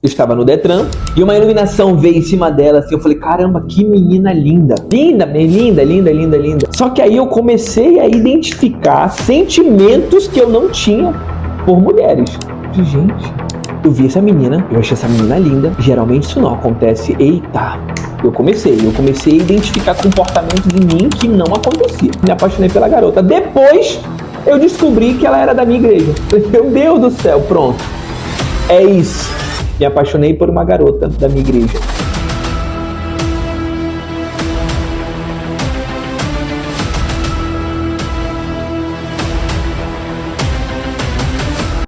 Eu estava no Detran e uma iluminação veio em cima dela, assim, eu falei, caramba, que menina linda. Linda, linda, linda, linda, linda. Só que aí eu comecei a identificar sentimentos que eu não tinha por mulheres. Eu falei, gente, eu vi essa menina, eu achei essa menina linda. Geralmente isso não acontece. Eita, eu comecei a identificar comportamentos em mim que não acontecia. Me apaixonei pela garota. Depois eu descobri que ela era da minha igreja. Meu Deus do céu, pronto. É isso. Me apaixonei por uma garota da minha igreja.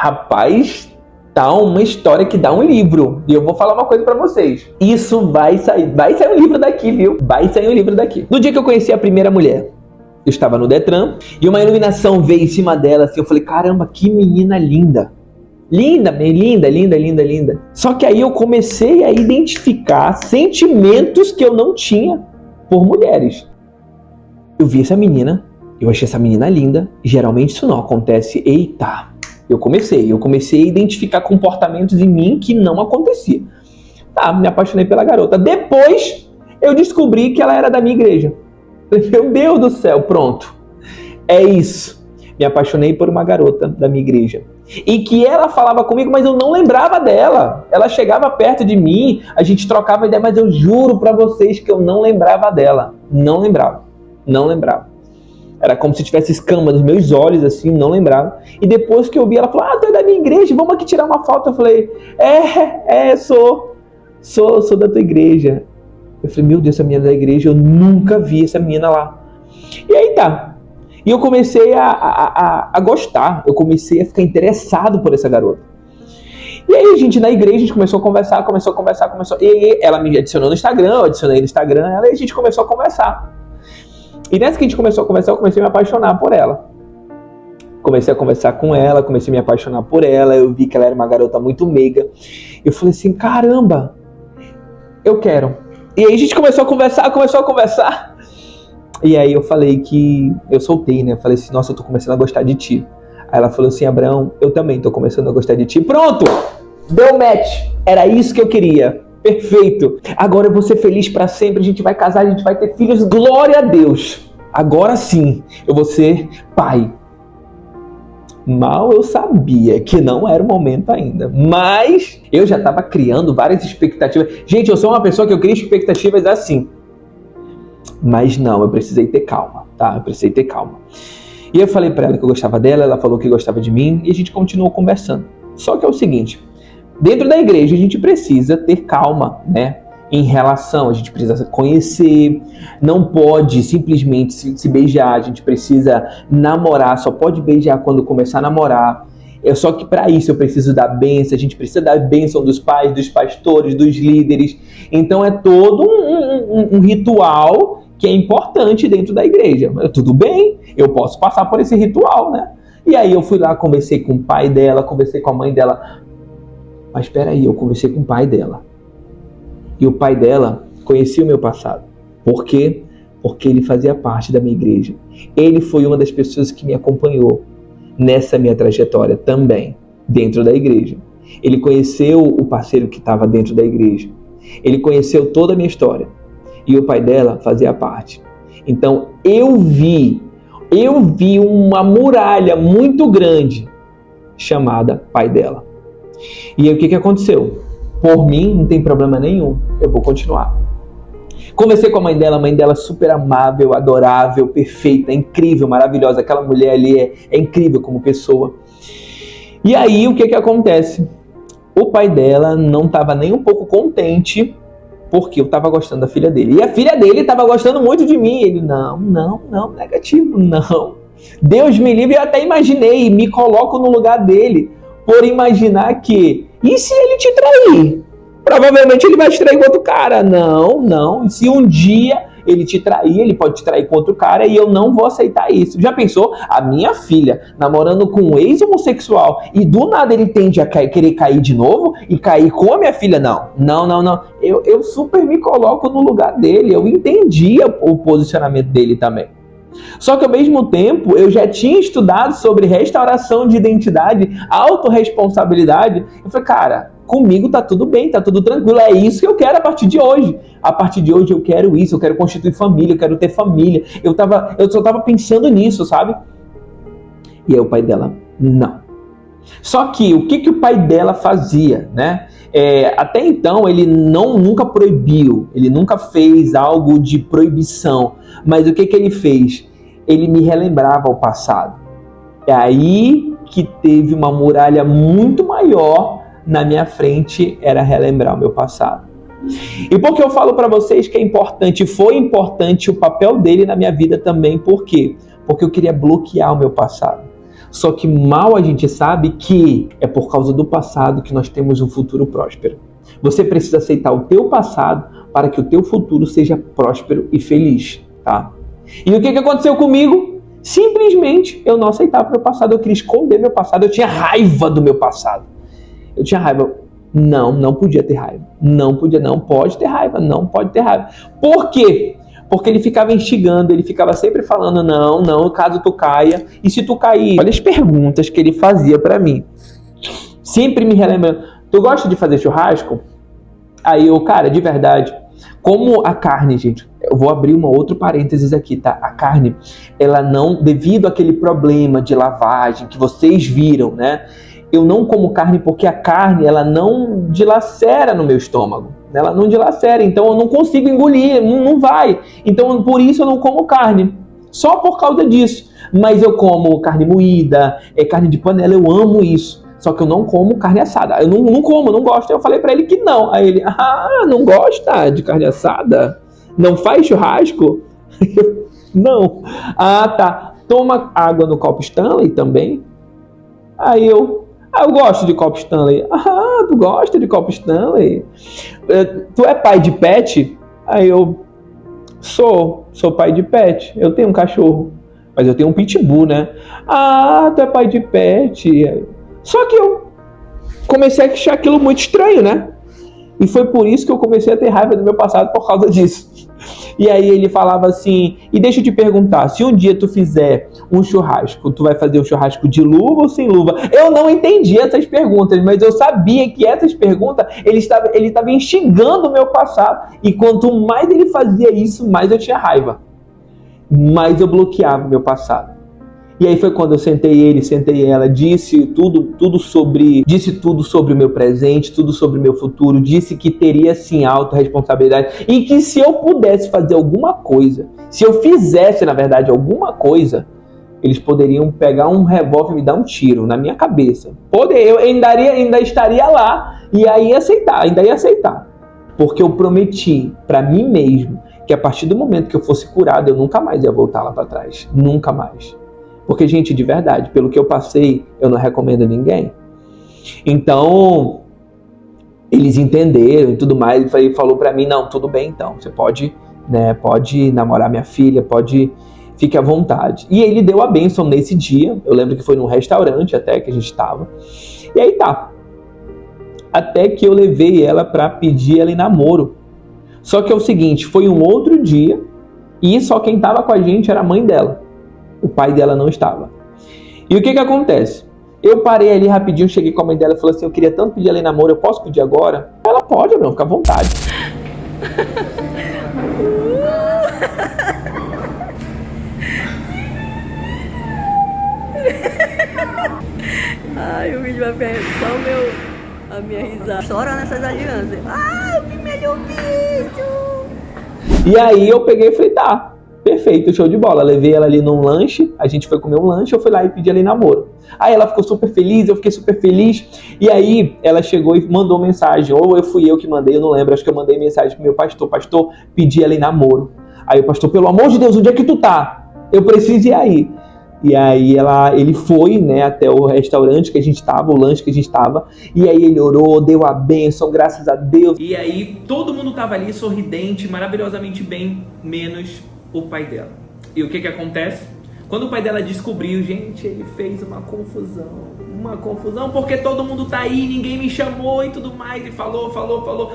Rapaz, tá uma história que dá um livro. E eu vou falar uma coisa pra vocês. Isso vai sair um livro daqui, viu? Vai sair um livro daqui. No dia que eu conheci a primeira mulher, eu estava no Detran e uma iluminação veio em cima dela, assim, eu falei, caramba, que menina linda. Linda, linda, linda, linda, linda. Só que aí eu comecei a identificar sentimentos que eu não tinha por mulheres. Eu vi essa menina, eu achei essa menina linda. Geralmente isso não acontece. Eita, eu comecei a identificar comportamentos em mim que não acontecia. Tá, me apaixonei pela garota. Depois eu descobri que ela era da minha igreja. Meu Deus do céu, pronto. É isso. Me apaixonei por uma garota da minha igreja. E que ela falava comigo, mas eu não lembrava dela. Ela chegava perto de mim, a gente trocava ideia, mas eu juro pra vocês que eu não lembrava dela. Não lembrava. Era como se tivesse escama nos meus olhos, assim, não lembrava. E depois que eu vi, ela falou, tu é da minha igreja, vamos aqui tirar uma foto. Eu falei, sou da tua igreja. Eu falei, meu Deus, essa menina é da igreja, eu nunca vi essa menina lá. E aí tá. E eu comecei a gostar, eu comecei a ficar interessado por essa garota. E aí a gente na igreja, a gente começou a conversar. E ela me adicionou no Instagram, eu adicionei no Instagram ela, e a gente começou a conversar. E nessa que a gente começou a conversar, eu comecei a me apaixonar por ela. Comecei a conversar com ela, comecei a me apaixonar por ela, eu vi que ela era uma garota muito meiga. Eu falei assim, caramba, eu quero. E aí a gente começou a conversar. E aí eu falei que eu soltei, né? Eu falei assim, nossa, eu tô começando a gostar de ti. Aí ela falou assim, Abraão, eu também tô começando a gostar de ti. Pronto! Deu match! Era isso que eu queria. Perfeito! Agora eu vou ser feliz pra sempre, a gente vai casar, a gente vai ter filhos. Glória a Deus! Agora sim, eu vou ser pai. Mal eu sabia que não era o momento ainda. Mas eu já tava criando várias expectativas. Gente, eu sou uma pessoa que eu crio expectativas assim. Mas não, eu precisei ter calma, tá? Eu precisei ter calma. E eu falei pra ela que eu gostava dela, ela falou que gostava de mim, e a gente continuou conversando. Só que é o seguinte, dentro da igreja a gente precisa ter calma, né? Em relação, a gente precisa conhecer, não pode simplesmente se beijar, a gente precisa namorar, só pode beijar quando começar a namorar. Só que para isso eu preciso da bênção, a gente precisa da bênção dos pais, dos pastores, dos líderes. Então é todo um ritual que é importante dentro da igreja. Tudo bem, eu posso passar por esse ritual, né? E aí eu fui lá, conversei com o pai dela, conversei com a mãe dela. Mas espera aí, eu conversei com o pai dela. E o pai dela conhecia o meu passado. Por quê? Porque ele fazia parte da minha igreja. Ele foi uma das pessoas que me acompanhou nessa minha trajetória também, dentro da igreja. Ele conheceu o parceiro que estava dentro da igreja. Ele conheceu toda a minha história. E o pai dela fazia parte. Então eu vi uma muralha muito grande chamada pai dela. E aí o que aconteceu? Por mim, não tem problema nenhum, eu vou continuar. Conversei com a mãe dela super amável, adorável, perfeita, incrível, maravilhosa. Aquela mulher ali é incrível como pessoa. E aí, o que acontece? O pai dela não estava nem um pouco contente porque eu estava gostando da filha dele. E a filha dele estava gostando muito de mim. Ele, não, negativo, não. Deus me livre, eu até imaginei, me coloco no lugar dele, por imaginar que, e se ele te trair? Provavelmente ele vai te trair com outro cara. Não. E se um dia ele te trair, ele pode te trair com outro cara e eu não vou aceitar isso. Já pensou? A minha filha namorando com um ex-homossexual e do nada ele tende a querer cair de novo e cair com a minha filha? Não. Eu super me coloco no lugar dele. Eu entendia o posicionamento dele também. Só que ao mesmo tempo eu já tinha estudado sobre restauração de identidade, autorresponsabilidade. Eu falei, cara, comigo tá tudo bem, tá tudo tranquilo, é isso que eu quero a partir de hoje. A partir de hoje eu quero isso, eu quero constituir família, eu quero ter família. Eu só tava pensando nisso, sabe? E aí o pai dela, não. Só que o que o pai dela fazia, né? Até então ele nunca proibiu, ele nunca fez algo de proibição. Mas o que ele fez? Ele me relembrava o passado. É aí que teve uma muralha muito maior na minha frente, era relembrar o meu passado. E por que eu falo para vocês que é importante, foi importante o papel dele na minha vida também, por quê? Porque eu queria bloquear o meu passado. Só que mal a gente sabe que é por causa do passado que nós temos um futuro próspero. Você precisa aceitar o teu passado para que o teu futuro seja próspero e feliz, tá? E o que aconteceu comigo? Simplesmente eu não aceitava o meu passado, eu queria esconder meu passado, eu tinha raiva do meu passado. Eu tinha raiva. Não podia ter raiva. Não pode ter raiva, não pode ter raiva. Por quê? Porque ele ficava instigando, ele ficava sempre falando, não, caso tu caia, e se tu cair? Olha as perguntas que ele fazia pra mim. Sempre me relembrando, tu gosta de fazer churrasco? Aí eu, cara, de verdade, como a carne, gente, eu vou abrir outro parênteses aqui, tá? A carne, ela não, devido àquele problema de lavagem que vocês viram, né? Eu não como carne porque a carne, ela não dilacera no meu estômago. Ela não dilacera, então eu não consigo engolir, não vai. Então por isso eu não como carne, só por causa disso. Mas eu como carne moída, carne de panela, eu amo isso. Só que eu não como carne assada, eu não como, não gosto. Eu falei pra ele que não. Aí ele, não gosta de carne assada? Não faz churrasco? Não. Tá. Toma água no copo Stanley também? Aí eu gosto de copo Stanley. Tu gosta de copo Stanley? Tu é pai de pet? Aí eu sou pai de pet. Eu tenho um cachorro, mas eu tenho um pitbull, né? Tu é pai de pet. Só que eu comecei a achar aquilo muito estranho, né? E foi por isso que eu comecei a ter raiva do meu passado por causa disso. E aí ele falava assim, e deixa eu te perguntar, se um dia tu fizer um churrasco, tu vai fazer um churrasco de luva ou sem luva? Eu não entendi essas perguntas, mas eu sabia que essas perguntas, ele estava instigando o meu passado. E quanto mais ele fazia isso, mais eu tinha raiva. Mais eu bloqueava o meu passado. E aí foi quando eu sentei ela, disse tudo sobre o meu presente, tudo sobre o meu futuro, disse que teria sim autorresponsabilidade e que se eu pudesse fazer alguma coisa, se eu fizesse na verdade alguma coisa, eles poderiam pegar um revólver e me dar um tiro na minha cabeça. Eu ainda estaria lá e aí ainda ia aceitar. Porque eu prometi para mim mesmo que a partir do momento que eu fosse curado, eu nunca mais ia voltar lá para trás. Nunca mais. Porque, gente, de verdade, pelo que eu passei, eu não recomendo a ninguém. Então, eles entenderam e tudo mais, e falou pra mim, não, tudo bem então, você pode namorar minha filha, fique à vontade. E ele deu a bênção nesse dia, eu lembro que foi num restaurante até que a gente estava, e aí tá. Até que eu levei ela pra pedir ela em namoro. Só que é o seguinte, foi um outro dia, e só quem tava com a gente era a mãe dela. O pai dela não estava. E o que acontece? Eu parei ali rapidinho, cheguei com a mãe dela e falei assim, eu queria tanto pedir ela em namoro, eu posso pedir agora? Ela pode, Abraão, fica à vontade. Ai, o vídeo vai perder só a minha risada. Chorando essas alianças. Ai, o melhor vídeo. E aí eu peguei e falei, tá. Perfeito, show de bola. Levei ela ali num lanche, a gente foi comer um lanche, eu fui lá e pedi ela em namoro. Aí ela ficou super feliz, eu fiquei super feliz. E aí ela chegou e mandou mensagem, ou fui eu que mandei, eu não lembro, acho que eu mandei mensagem pro meu pastor, pedi ela em namoro. Aí o pastor, pelo amor de Deus, onde é que tu tá? Eu preciso ir aí. E aí ele foi, né, até o restaurante que a gente tava, o lanche que a gente tava, e aí ele orou, deu a bênção, graças a Deus. E aí todo mundo tava ali sorridente, maravilhosamente bem, menos o pai dela. E o que acontece? Quando o pai dela descobriu, gente, ele fez uma confusão, porque todo mundo tá aí, ninguém me chamou e tudo mais, e falou.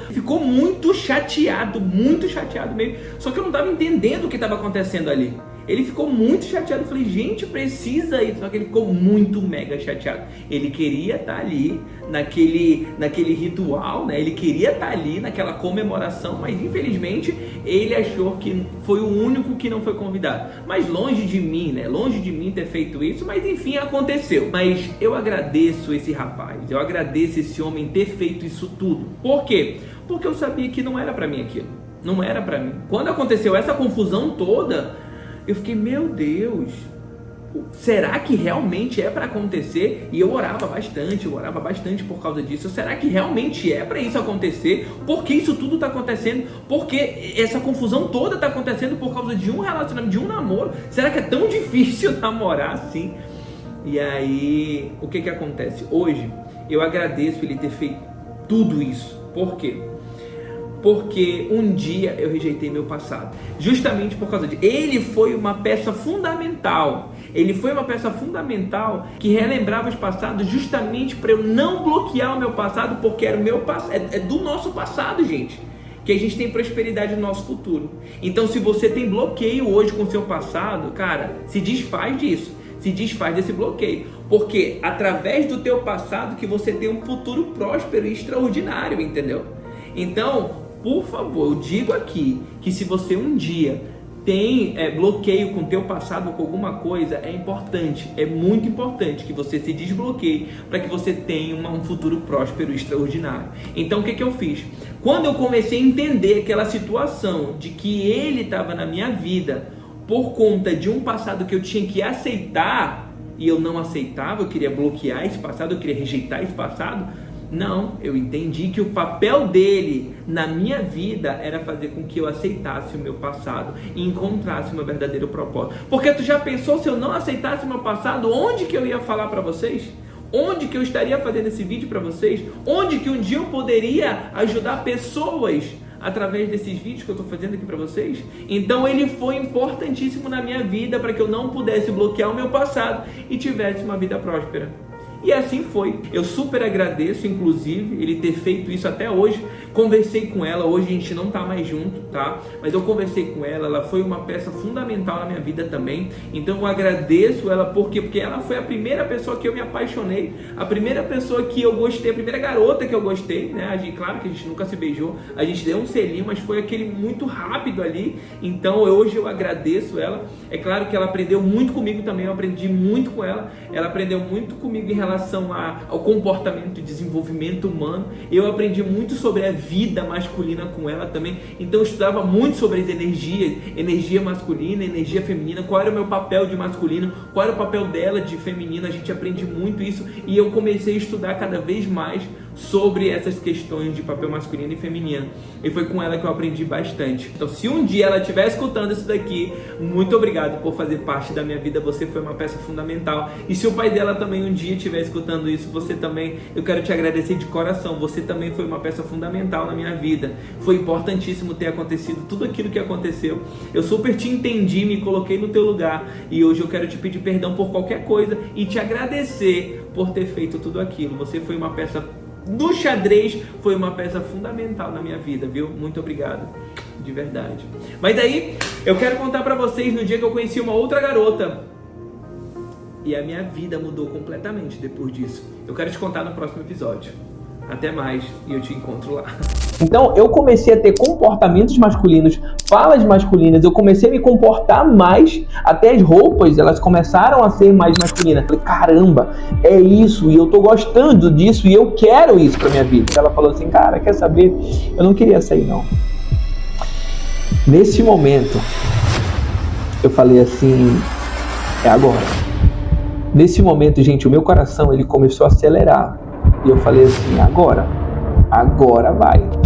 Ficou muito chateado mesmo, só que eu não tava entendendo o que tava acontecendo ali. Ele ficou muito chateado. Eu falei, gente, precisa ir. Só que ele ficou muito mega chateado. Ele queria estar ali naquele ritual, né? Ele queria estar ali naquela comemoração, mas infelizmente ele achou que foi o único que não foi convidado. Mas longe de mim, né? Longe de mim ter feito isso, mas enfim, aconteceu. Mas eu agradeço esse rapaz, eu agradeço esse homem ter feito isso tudo. Por quê? Porque eu sabia que não era pra mim aquilo. Não era pra mim. Quando aconteceu essa confusão toda, eu fiquei, meu Deus, será que realmente é para acontecer? E eu orava bastante por causa disso. Será que realmente é para isso acontecer? Por que isso tudo está acontecendo? Por que essa confusão toda está acontecendo por causa de um relacionamento, de um namoro? Será que é tão difícil namorar assim? E aí, o que acontece? Hoje, eu agradeço ele ter feito tudo isso. Por quê? Porque um dia eu rejeitei meu passado, justamente por causa disso. Ele foi uma peça fundamental. Ele foi uma peça fundamental que relembrava os passados justamente para eu não bloquear o meu passado, porque era o meu passado, é do nosso passado, gente, que a gente tem prosperidade no nosso futuro. Então, se você tem bloqueio hoje com o seu passado, cara, se desfaz disso. Se desfaz desse bloqueio, porque através do teu passado que você tem um futuro próspero e extraordinário, entendeu? Então, por favor, eu digo aqui que se você um dia tem bloqueio com o teu passado, com alguma coisa, é importante, é muito importante que você se desbloqueie para que você tenha um futuro próspero e extraordinário. Então, o que eu fiz? Quando eu comecei a entender aquela situação de que ele estava na minha vida por conta de um passado que eu tinha que aceitar, e eu não aceitava, eu queria bloquear esse passado, eu queria rejeitar esse passado. Não, eu entendi que o papel dele na minha vida era fazer com que eu aceitasse o meu passado e encontrasse o meu verdadeiro propósito. Porque tu já pensou, se eu não aceitasse o meu passado, onde que eu ia falar para vocês? Onde que eu estaria fazendo esse vídeo para vocês? Onde que um dia eu poderia ajudar pessoas através desses vídeos que eu estou fazendo aqui para vocês? Então ele foi importantíssimo na minha vida para que eu não pudesse bloquear o meu passado e tivesse uma vida próspera. E assim foi. Eu super agradeço, inclusive, ele ter feito isso até hoje. Conversei com ela, hoje a gente não tá mais junto, tá? Mas eu conversei com ela, ela foi uma peça fundamental na minha vida também. Então eu agradeço ela, por quê? Porque ela foi a primeira pessoa que eu me apaixonei, a primeira pessoa que eu gostei, a primeira garota que eu gostei, né? Claro que a gente nunca se beijou, a gente deu um selinho, mas foi aquele muito rápido ali. Então hoje eu agradeço ela. É claro que ela aprendeu muito comigo também, eu aprendi muito com ela. Ela aprendeu muito comigo em relação ao comportamento e desenvolvimento humano. Eu aprendi muito sobre a vida masculina com ela também. Então eu estudava muito sobre as energias, energia masculina, energia feminina, qual era o meu papel de masculino, qual era o papel dela de feminino. A gente aprende muito isso e eu comecei a estudar cada vez mais sobre essas questões de papel masculino e feminino. E foi com ela que eu aprendi bastante. Então, se um dia ela estiver escutando isso daqui, muito obrigado por fazer parte da minha vida. Você foi uma peça fundamental. E se o pai dela também um dia estiver escutando isso, você também, eu quero te agradecer de coração. Você também foi uma peça fundamental na minha vida. Foi importantíssimo ter acontecido tudo aquilo que aconteceu. Eu super te entendi, me coloquei no teu lugar. E hoje eu quero te pedir perdão por qualquer coisa e te agradecer por ter feito tudo aquilo. Você foi uma peça do xadrez, foi uma peça fundamental na minha vida, viu? Muito obrigado, de verdade. Mas aí, eu quero contar pra vocês no dia que eu conheci uma outra garota e a minha vida mudou completamente depois disso. Eu quero te contar no próximo episódio. Até mais e eu te encontro lá. Então eu comecei a ter comportamentos masculinos, falas masculinas, eu comecei a me comportar mais, até as roupas, elas começaram a ser mais masculinas. Falei, caramba, é isso, e eu tô gostando disso, e eu quero isso pra minha vida. Ela falou assim, cara, quer saber? Eu não queria sair não. Nesse momento, eu falei assim, é agora. Nesse momento, gente, o meu coração, ele começou a acelerar. E eu falei assim, agora vai.